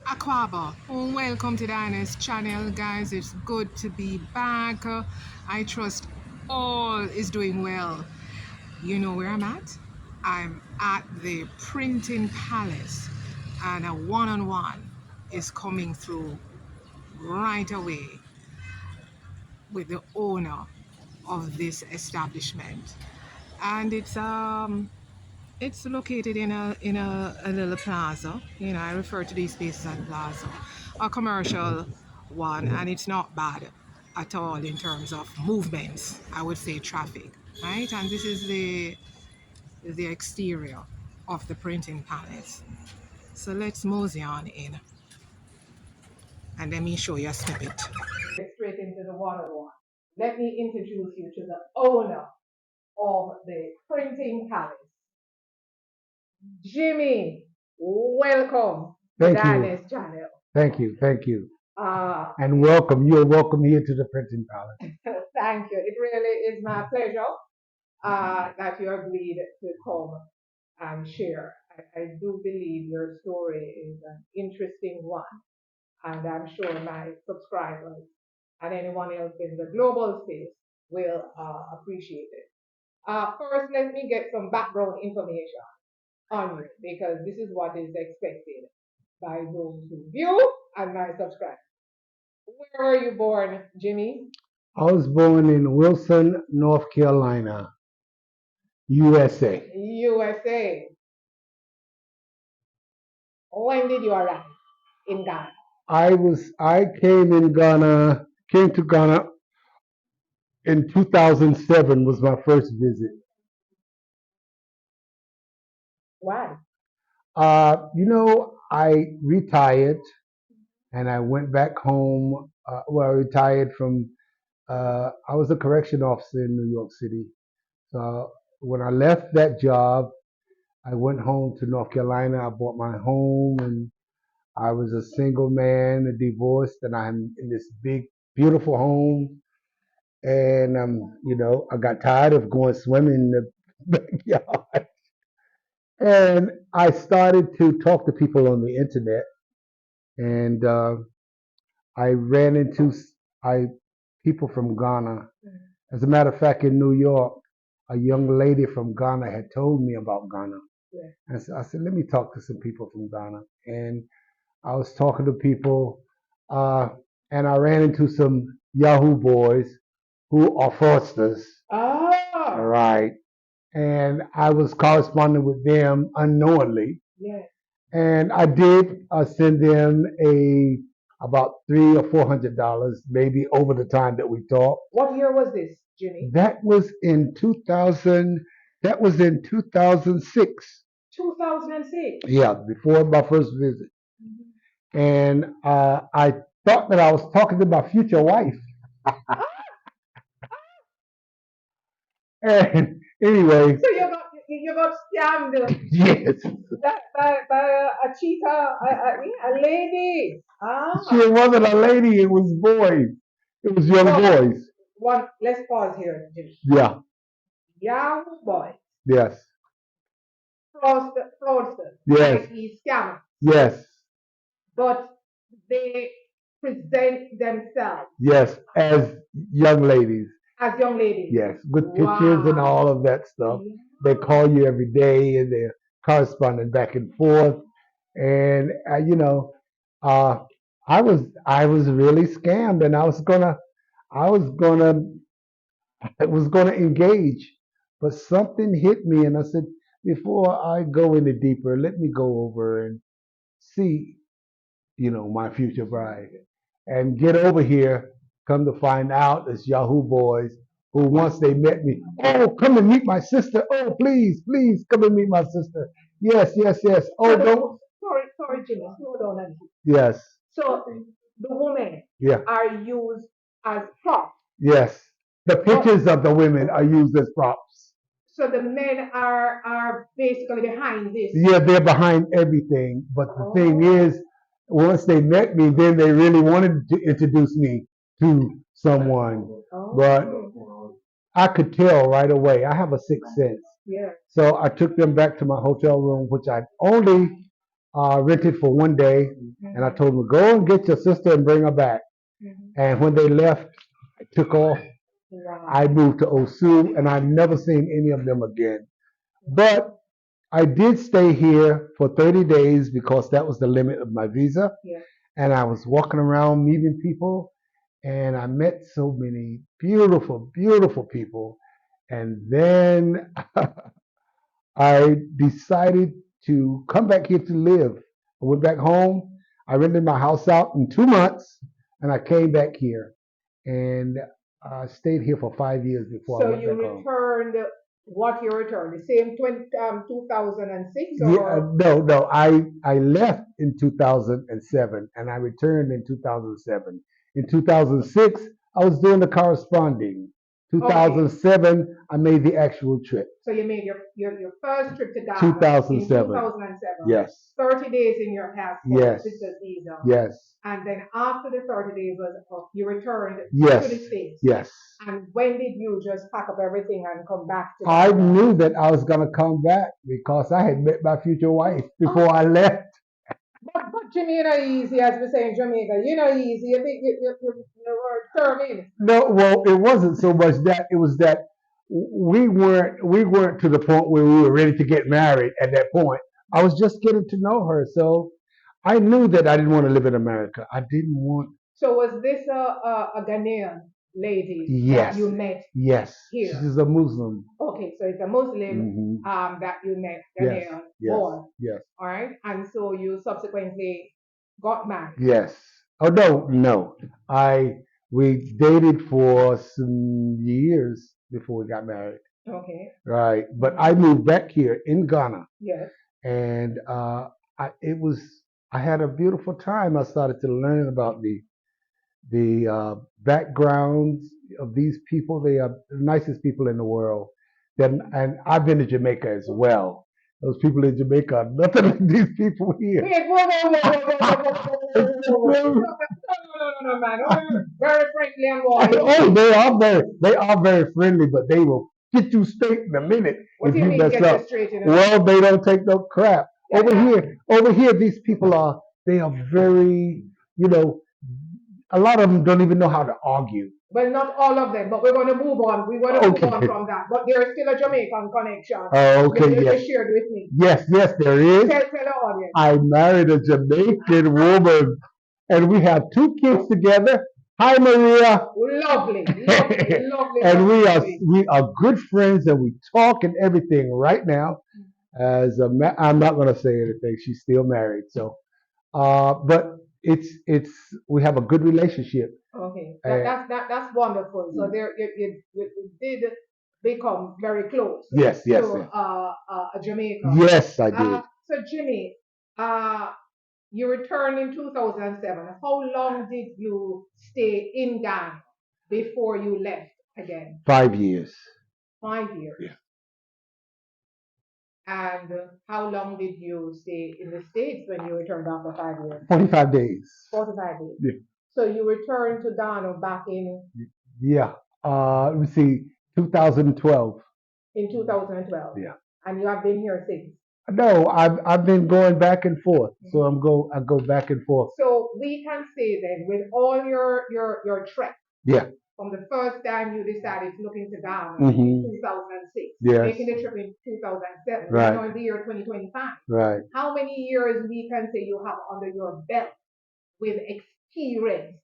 Aquaba, welcome to Dinah's channel, guys. It's good to be back. I trust all is doing well. You know where I'm at? I'm at the Printing Palace, and a one-on-one is coming through right away with the owner of this establishment, and it's located in a little plaza. You know, I refer to these spaces as plaza, a commercial one, and it's not bad at all in terms of movements. I would say traffic, right? And this is the exterior of the printing palace. So let's mosey on in, and let me show you a snippet. Straight into the water one. Let me introduce you to the owner of the printing palace. Jimmy, welcome to Thank you. Dinah's channel. Thank you. Thank you. And welcome. You're welcome here to the Printing Palace. Thank you. It really is my pleasure that you agreed to come and share. I do believe your story is an interesting one, and I'm sure my subscribers and anyone else in the global space will appreciate it. First, let me get some background information on you, because this is what is expected by those who view and my subscribe. Where were you born, Jimmy? I was born in Wilson, North Carolina, USA. USA. When did you arrive in Ghana? I came to Ghana in 2007 was my first visit. Why? I retired and I went back home. I retired from, I was a correction officer in New York City. So when I left that job, I went home to North Carolina. I bought my home, and I was a single man, divorced, and I'm in this big, beautiful home. And I got tired of going swimming in the backyard, and I started to talk to people on the internet, and I ran into people from Ghana. As a matter of fact, in New York, a young lady from Ghana had told me about Ghana. Yeah. And so I said, let me talk to some people from Ghana. And I was talking to people, and I ran into some Yahoo boys who are fraudsters. Ah. Right. And I was corresponding with them unknowingly. Yes. And I did send them about $300 or $400, maybe over the time that we talked. What year was this, Jimmy? That was in 2000. That was in 2006. 2006. Yeah, before my first visit. Mm-hmm. And I thought that I was talking to my future wife. And anyway. So you got scammed. Yes. By a cheetah, a lady. Ah. She wasn't a lady. It was boys. It was young boys. Let's pause here, Jimmy. Yeah. Young boys. Yes. Fraudsters. Yes. i.e. scammers. Yes. But they present themselves. Yes, as young ladies. As young ladies. Yes, with pictures and all of that stuff. Yeah. They call you every day, and they're corresponding back and forth. And I was really scammed, and I was gonna engage, but something hit me, and I said, before I go any deeper, let me go over and see, my future bride, and get over here. Come to find out, it's Yahoo boys who, once they met me, oh, come and meet my sister. Oh, please, please, come and meet my sister. Yes, yes, yes. Oh, don't. Sorry, Jimmy. Hold on. Yes. So the women are used as props. Yes. The pictures of the women are used as props. So the men are basically behind this. Yeah, they're behind everything. But the thing is, once they met me, then they really wanted to introduce me to someone. But I could tell right away. I have a sixth sense. Yeah. So I took them back to my hotel room, which I only rented for one day, and I told them, go and get your sister and bring her back. And when they left, I took off. Wow. I moved to Osu, and I've never seen any of them again. But I did stay here for 30 days because that was the limit of my visa. Yeah. And I was walking around meeting people, and I met so many beautiful, beautiful people. And then I decided to come back here to live. I went back home. I rented my house out in 2 months, and I came back here and stayed here for 5 years before I So went you back home. returned, what you returned? The same 2006 Yeah, or? no. I left in 2007 and I returned in 2007. In 2006, I was doing the corresponding. Okay. 2007, I made the actual trip. So you made your first trip to Ghana 2007. in 2007. Yes. 30 days in your passport, Yes. visitor's visa. Yes. And then after the 30 days was up, you returned Yes. to the States. Yes. And when did you just pack up everything and come back to I Ghana? knew that I was going to come back because I had met my future wife before I left. But Jimmy, you know easy, as we say in Jamaica. You know easy. You think you were determined. No, well, it wasn't so much that. It was that we weren't to the point where we were ready to get married at that point. I was just getting to know her, so I knew that I didn't want to live in America. I didn't want. So was this a Ghanaian lady Yes. that you met Yes. here? She's a Muslim. Okay, so it's a Muslim that you met, Ghanaian boy. Yes. All right, and so you subsequently got married. Yes. Oh no. We dated for some years before we got married. Okay. Right. But I moved back here in Ghana. Yes. And I had a beautiful time. I started to learn about the backgrounds of these people. They are the nicest people in the world. And I've been to Jamaica as well. Those people in Jamaica are nothing like these people here. Wait, no, man. Very friendly and warm. Oh, they are very friendly, but they will get you straight in a minute What if do you mean mess get up. you straight in a Well, minute? they don't take no crap. Yeah. Over here, these people they are very, a lot of them don't even know how to argue. Well, not all of them, but we're going to move on. We're going to move on from that. But there is still a Jamaican connection. Oh, okay, yes. You shared with me. Yes, there is. Tell the audience. I married a Jamaican woman, and we have 2 kids together. Hi, Maria. Lovely. And we are good friends, and we talk and everything right now. I'm not going to say anything. She's still married, so. But we have a good relationship. Okay, that's wonderful. So there you did become very close. Yes. To a Jamaica. Yes, I did. So Jimmy, you returned in 2007. How long did you stay in Ghana before you left again? 5 years. 5 years. Yeah. And how long did you stay in the States when you returned after 5 years? 45 days. 45 days. Yeah. So you returned to Ghana back in? Yeah. Let me see, 2012. In 2012. Yeah. And you have been here since? No, I've been going back and forth. So I go back and forth. So we can say then, with all your trek. Yeah. From the first time you decided to look into Ghana in 2006, yes. Making the trip in 2007, right. We're in the year 2025. Right. How many years we can say you have under your belt with experience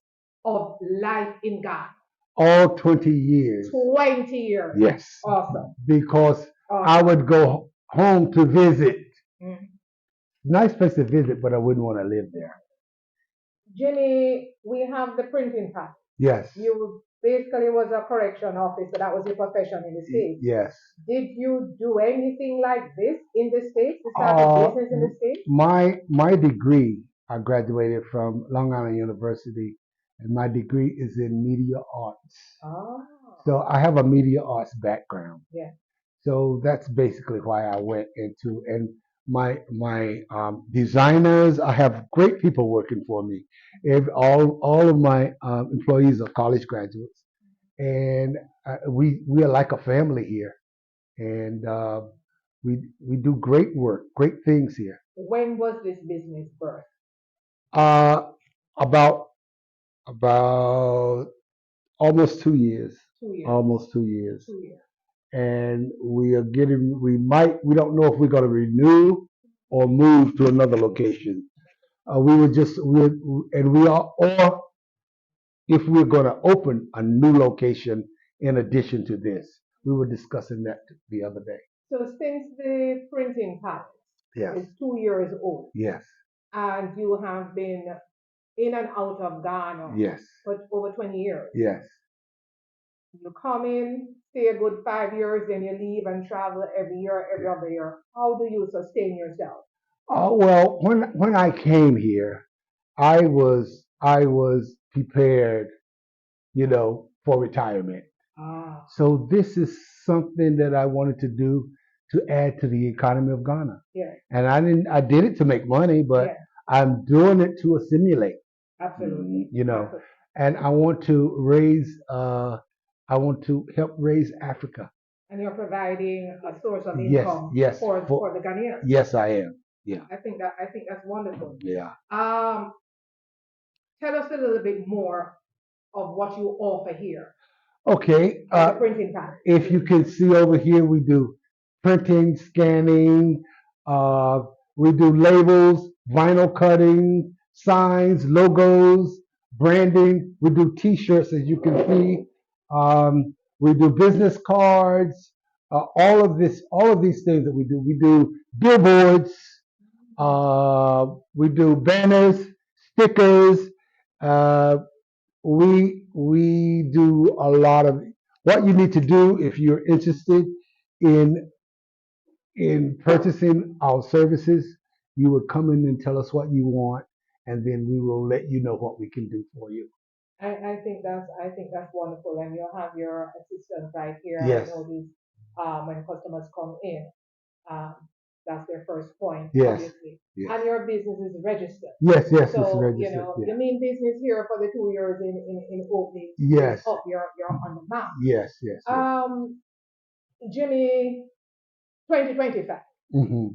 of life in Ghana? All 20 years. 20 years. Yes. Awesome. Because I would go home to visit. Nice place to visit, but I wouldn't want to live there. Jimmy, we have the printing press. Yes. You basically was a correction officer. That was your profession in the States. Yes. Did you do anything like this in the States? To start a business in the States? My degree, I graduated from Long Island University, and my degree is in media arts. Oh. So I have a media arts background. Yeah. So that's basically why I went into, and my designers, I have great people working for me. All of my employees are college graduates, and we are like a family here, and we do great work, great things here. When was this business birthed? Uh, about about almost 2 years. 2 years. Almost 2 years. 2 years. And we are getting. We don't know if we're going to renew or move to another location. We were just and we are, or if we're going to open a new location in addition to this. We were discussing that the other day. So since the printing palace Yes. is 2 years old, Yes. and you have been in and out of Ghana Yes. for over 20 years, Yes. you come in, stay a good 5 years, then you leave and travel every year, every other year. How do you sustain yourself? Well, when I came here, I was prepared, for retirement. Ah, So this is something that I wanted to do to add to the economy of Ghana. yeah, And I did it to make money, but yeah, I'm doing it to assimilate, absolutely. Absolutely. and I want to help raise Africa. And you're providing a source of Yes, income yes, for the Ghanaians. yes, I am. Yeah, I think that's wonderful. yeah. Tell us a little bit more of what you offer here Okay. at the printing palace. If you can see over here, we do printing, scanning, uh, we do labels, vinyl cutting, signs, logos, branding. We do T-shirts, as you can see. We do business cards. All of these things that we do. We do billboards. We do banners, stickers. Uh, we do a lot of what you need to do if you're interested in purchasing our services. You would come in and tell us what you want, and then we will let you know what we can do for you. I think that's wonderful, and you'll have your assistant right here. Yes. I know these when customers come in, um, that's their first point, Yes. obviously. Yes. And your business is registered. Yes, yes, it's So registered. Yeah. you mean business here for the 2 years in opening Yes. is up. You're on the map. Yes, yes, yes. Jimmy, 2025. Mm-hmm.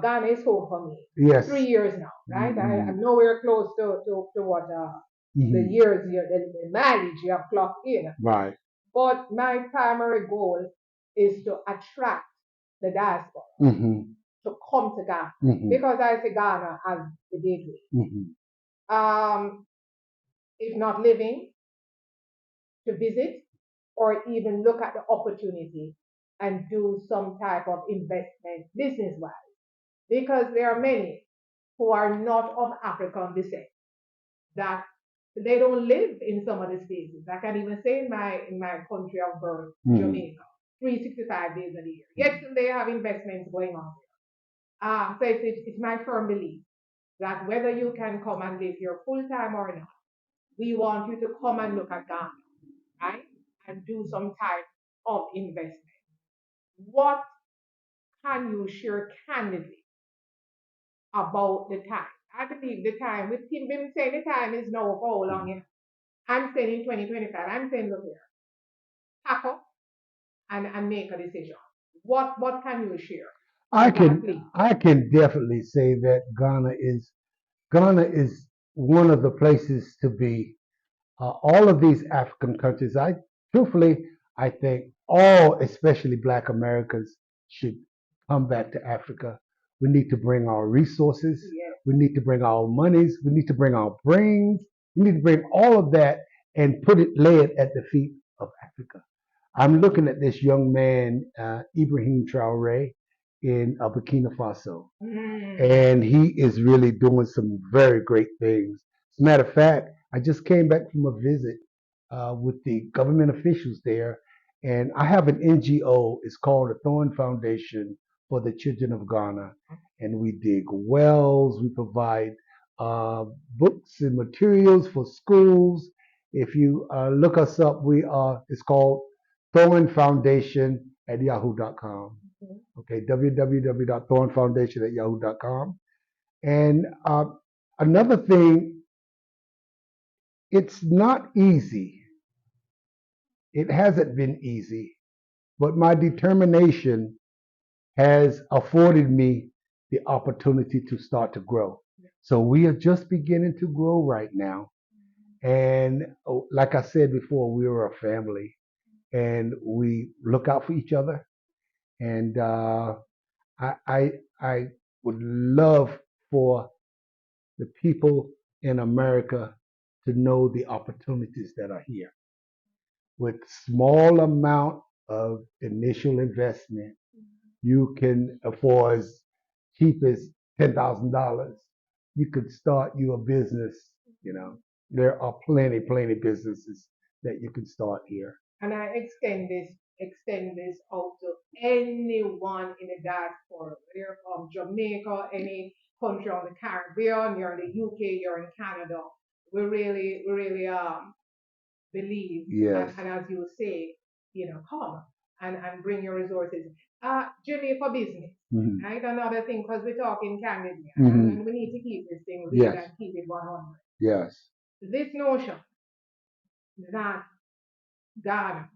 Ghana is home for me. Yes. 3 years now, right? Mm-hmm. I'm nowhere close to what the years, the mileage you have clocked in. Right. But my primary goal is to attract the diaspora to come to Ghana because I see Ghana as the gateway. If not living, to visit or even look at the opportunity and do some type of investment business wise. Because there are many who are not of African descent that they don't live in some of the spaces. I can even say in my country of birth, Jamaica, 365 days a year. Yet still they have investments going on there. So it's my firm belief that whether you can come and live here full time or not, we want you to come and look at Ghana, right? And do some type of investment. What can you share candidly about the time? I believe the time, with him been saying the time is now for how long? I'm saying in 2025, I'm saying look here, pack up and make a decision. What can you share? I can definitely say that Ghana is one of the places to be. All of these African countries, truthfully, I think all, especially Black Americans, should come back to Africa. We need to bring our resources. Yes. We need to bring our monies. We need to bring our brains. We need to bring all of that and lay it at the feet of Africa. I'm looking at this young man, Ibrahim Traore, in Burkina Faso, and he is really doing some very great things. As a matter of fact, I just came back from a visit with the government officials there, and I have an NGO. It's called the Thorn Foundation for the Children of Ghana, and we dig wells. We provide books and materials for schools. If you look us up, it's called Thorn Foundation at yahoo.com. Okay, www.thornfoundation@yahoo.com. And another thing, it's not easy. It hasn't been easy, but my determination has afforded me the opportunity to start to grow. So we are just beginning to grow right now. And like I said before, we are a family and we look out for each other. And I, I, I would love for the people in America to know the opportunities that are here. With small amount of initial investment, you can, for as cheap as $10,000, you could start you a business. You know, there are plenty businesses that you can start here. And I extend this out to anyone in the diaspora, whether you're from Jamaica, any country on the Caribbean, you're in the UK, you're in Canada. We really believe, Yes. and as you say, come and bring your resources. Jamaica business, Mhm. right? Another thing, because we're talking candidly, Mhm. and we need to keep this thing real Yes. and keep it 100. Yes. This notion that Ghana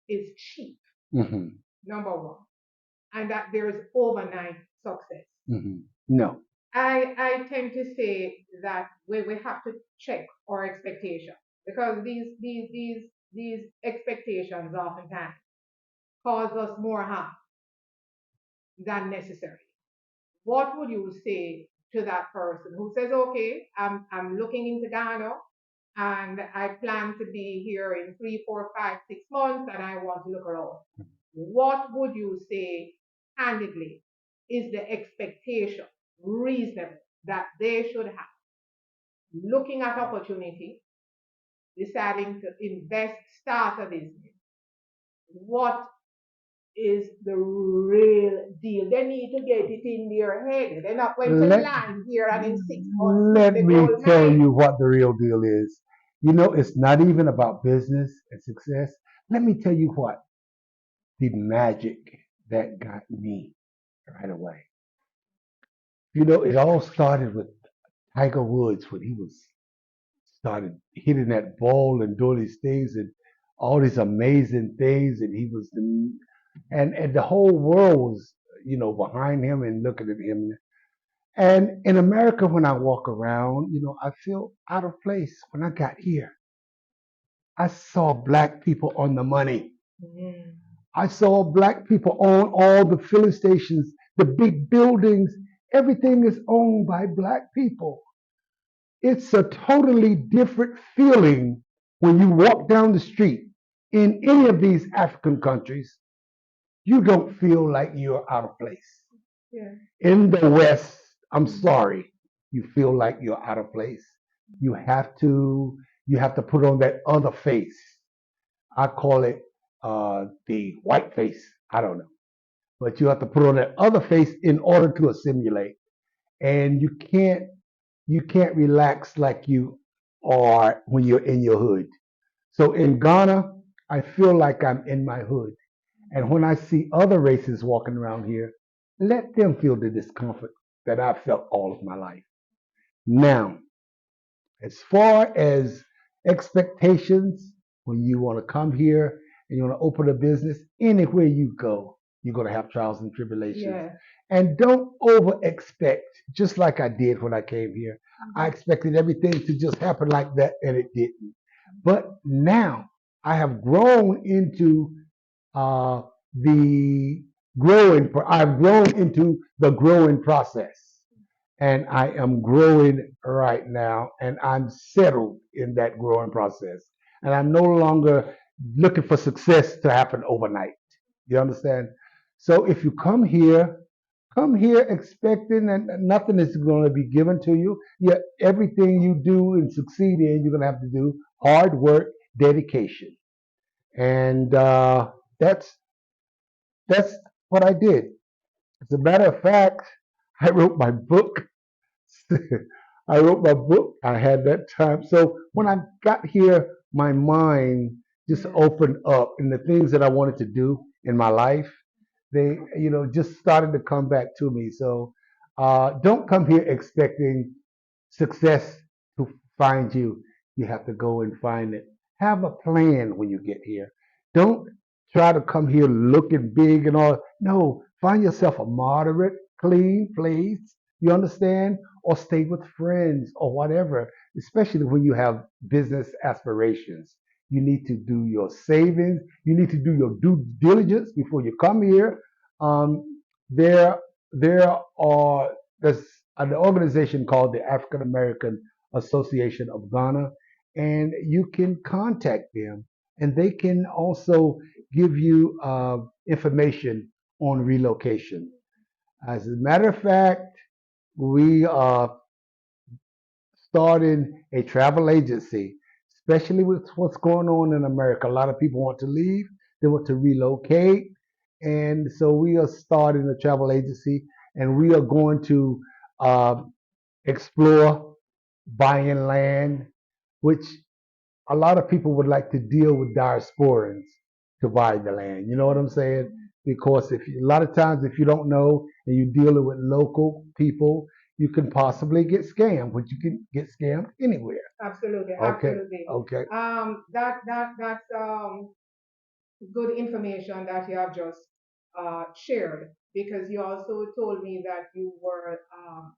is cheap, Mhm. number one, and that there's overnight success. Mhm. No. I tend to say that we have to check our expectations, because these expectations oftentimes cause us more harm than necessary. What would you say to that person who says, okay, I'm looking into Ghana and I plan to be here in 3, 4, 5, 6 months and I want to look around? What would you say candidly is the expectation reasonable that they should have looking at opportunity, deciding to invest, start a business? What is the real deal? They need to get it in their head. They're not going to Let land here and in 6 months hit let the me gold tell mine. you what the real deal is. You know, it's not even about business and success. Let me tell you what the magic that got me right away. You know, it all started with Tiger Woods when he was started hitting that ball and doing these things and all these amazing things, and he was the and the whole world was behind him and looking at him. And in America, when I walk around, I feel out of place. When I got here, I saw black people on the money. Mm. I saw black people own all the filling stations, the big buildings. Everything is owned by black people. It's a totally different feeling when you walk down the street in any of these African countries. You don't feel like you're out of place. Yeah. In the West, I'm sorry, you feel like you're out of place. You have to you have to put on that other face. I call it the white face. I don't know, but you have to put on that other face in order to assimilate, and you can't relax like you are when you're in your hood. So in Ghana, I feel like I'm in my hood. And when I see other races walking around here, let them feel the discomfort that I've felt all of my life. Now, as far as expectations, when you want to come here and you want to open a business, anywhere you go, you're going to have trials and tribulations. Yeah. And don't over expect, just like I did when I came here. I expected everything to just happen like that, and it didn't. But now I have grown into uh, the I've grown into the growing process, and I am growing right now, and I'm settled in that growing process, and I'm no longer looking for success to happen overnight. You understand? So if you come here expecting that nothing is going to be given to you. Yeah, everything you do and succeed in, you're going to have to do hard work, dedication, and that's that's what I did. As a matter of fact, I wrote my book. I wrote my book. I had that time. So when I got here, my mind just opened up, and the things that I wanted to do in my life, they, just started to come back to me. So don't come here expecting success to find you. You have to go and find it. Have a plan when you get here. Don't try to come here looking big and all. No, find yourself a moderate, clean place You understand? Or stay with friends or whatever, especially when you have business aspirations. You need to do your savings. You need to do your due diligence before you come here. Um, there, there are there's an organization called the African American Association of Ghana, and you can contact them, and they can also give you information on relocation. As a matter of fact, we are starting a travel agency, especially with what's going on in America. A lot of people want to leave, they want to relocate. And so we are starting a travel agency, and we are going to uh, explore buying land, which a lot of people would like to deal with diasporans to buy the land. You know what I'm saying? Because if you, a lot of times if you don't know and you're dealing with local people, you can possibly get scammed, but you can get scammed anywhere. Absolutely, Okay. absolutely. Okay. That's good information that you have just shared, because you also told me that you were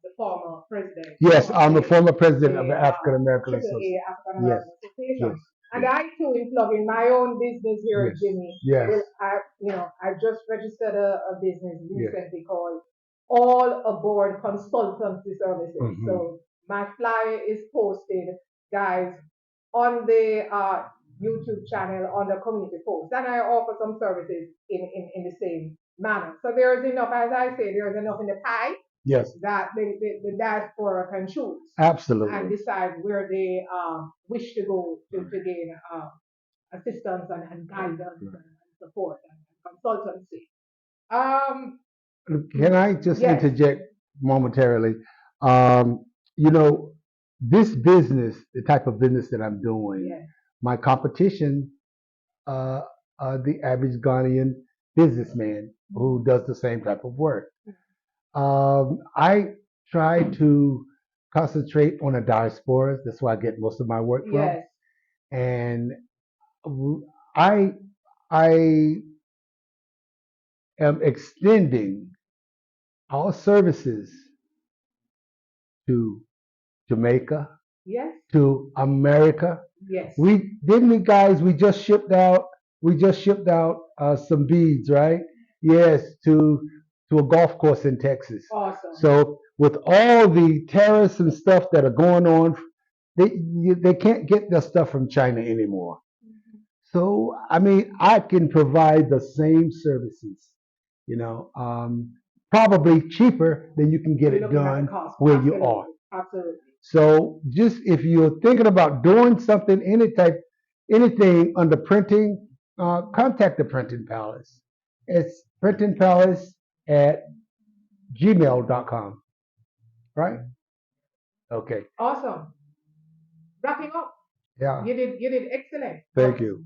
the former president Yes, of I'm the former president of the the African American Triple A Association. African Yes. American Association. Yes. And Yes. I too, in plugging my own business here, Yes. Jimmy, Yes. will I just registered a business Yes. recently called All Aboard Consultancy Services. So my flyer is posted, guys, on the YouTube channel on the community post. And I offer some services in the same manner. So there's enough, as I say, there's enough in the pie. Yes. That the diaspora can choose. Absolutely. And decide where they wish to go to gain assistance and guidance and support and consultancy. Um, Can I just yes. interject momentarily? Um, you know, this business, the type of business that I'm doing, yes, my competition, uh, the average Ghanaian businessman who does the same type of work. I try to concentrate on the diasporas. That's where I get most of my work from. Yes. And I I am extending our services to Jamaica, yes, to America. Yes. We didn't we guys, we just shipped out some beads, right? Yes, to a golf course in Texas. Awesome. So with all the tariffs and stuff that are going on, they can't get their stuff from China anymore. So I mean, I can provide the same services, you know, probably cheaper than you can get it done where you are. Absolutely. So just if you're thinking about doing something, anything under printing, contact the Printing Palace. It's Printing Palace at gmail.com, right? Okay. Awesome. Wrapping up. Yeah. You did excellent. Thank you.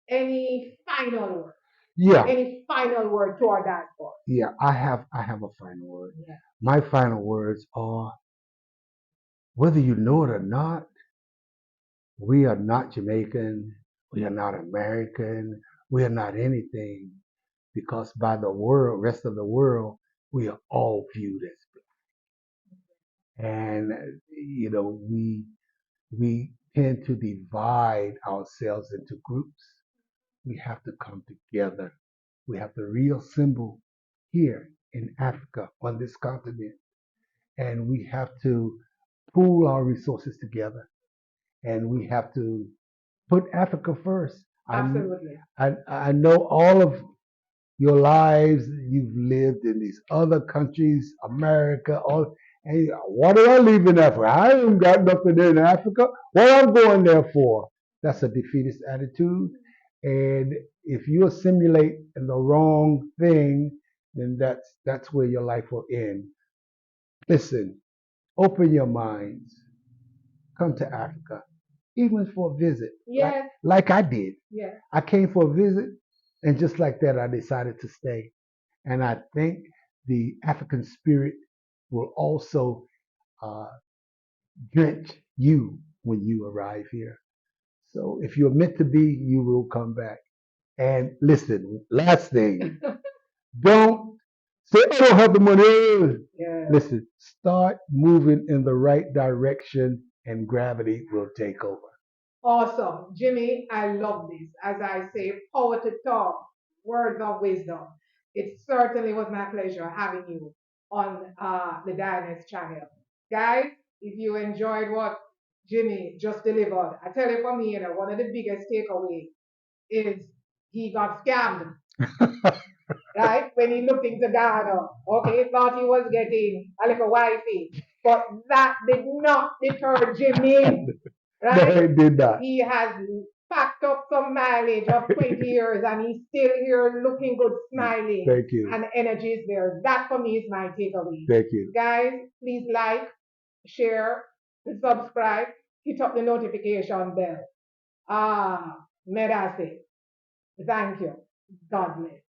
Any final word? Yeah. Any final word to our diaspora? Yeah, I have a final word. Yeah. My final words are, whether you know it or not, we are not Jamaican, we are not American, we are not anything, because by the world, rest of the world, we are all viewed as black. And you know, we tend to divide ourselves into groups. We have to come together. We have the real symbol here in Africa on this continent, and we have to pool our resources together, and we have to put Africa first. Absolutely. I know all of your lives you've lived in these other countries, America, all. And what do I leave in Africa? I ain't got nothing in Africa. What I'm going there for? That's a defeatist attitude. And if you assimilate in the wrong thing, then that's where your life will end. Listen, open your minds. Come to Africa, even for a visit. Yes. Like I did. Yes. I came for a visit, and just like that, I decided to stay. And I think the African spirit will also uh, drench you when you arrive here. So if you're meant to be, you will come back. And listen, last thing, don't say, I don't have the money. Yeah. Listen, start moving in the right direction and gravity will take over. Awesome. Jimmy, I love this. As I say, power to talk, words of wisdom. It certainly was my pleasure having you on the Diners channel. Guys, if you enjoyed what Jimmy just delivered, I tell you for me, one of the biggest takeaways is he got scammed, right? When he looked into Ghana, okay, he thought he was getting a little wifey, but that did not deter Jimmy, No, right? it did not. He has packed up some mileage of 20 years and he's still here looking good, smiling. Thank you. And energy is there. That for me is my takeaway. Thank you. Guys, please like, share, subscribe, hit up the notification bell. Medase. Thank you. God bless.